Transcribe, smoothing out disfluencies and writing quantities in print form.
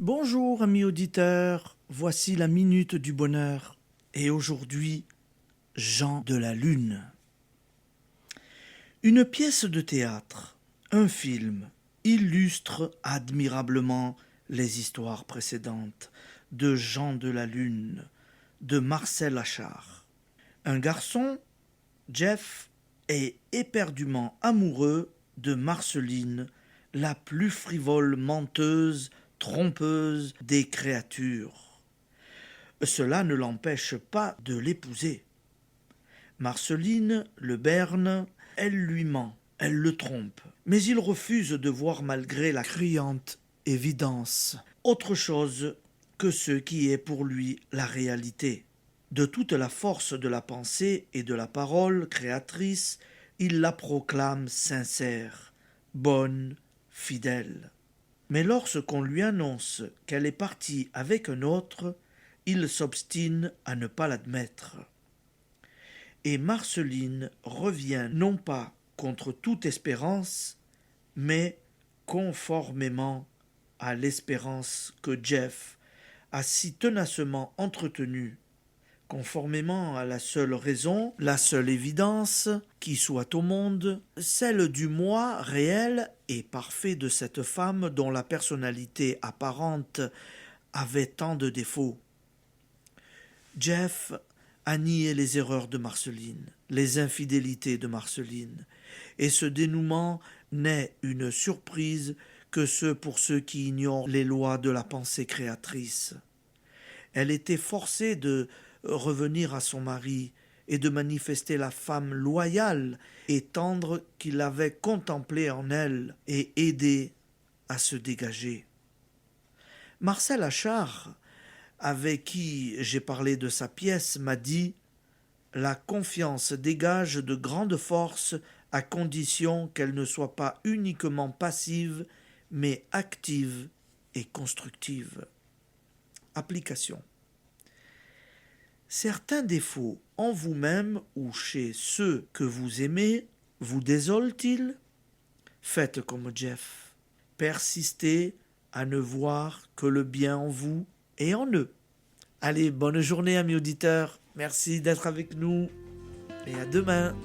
Bonjour amis auditeurs, voici la minute du bonheur. Et aujourd'hui, Jean de la Lune. Une pièce de théâtre, un film, illustre admirablement les histoires précédentes de Jean de la Lune, de Marcel Achard. Un garçon, Jeff, est éperdument amoureux de Marceline, la plus frivole menteuse, trompeuse des créatures. Cela ne l'empêche pas de l'épouser. Marceline le berne, elle lui ment, elle le trompe, mais il refuse de voir malgré la criante évidence autre chose que ce qui est pour lui la réalité. De toute la force de la pensée et de la parole créatrice, il la proclame sincère, bonne, fidèle. Mais lorsqu'on lui annonce qu'elle est partie avec un autre, il s'obstine à ne pas l'admettre. Et Marceline revient non pas contre toute espérance, mais conformément à l'espérance que Jeff a si tenacement entretenue, conformément à la seule raison, la seule évidence qui soit au monde, celle du moi réel et parfait de cette femme dont la personnalité apparente avait tant de défauts. Jeff a nié les erreurs de Marceline, les infidélités de Marceline, et ce dénouement n'est une surprise que pour ceux qui ignorent les lois de la pensée créatrice. Elle était forcée de revenir à son mari et de manifester la femme loyale et tendre qu'il avait contemplée en elle et aidé à se dégager. Marcel Achard, avec qui j'ai parlé de sa pièce, m'a dit « La confiance dégage de grandes forces à condition qu'elle ne soit pas uniquement passive, mais active et constructive. » Application. Certains défauts en vous-même ou chez ceux que vous aimez vous désolent-ils? Faites comme Jeff. Persistez à ne voir que le bien en vous et en eux. Allez, bonne journée amis auditeurs. Merci d'être avec nous et à demain.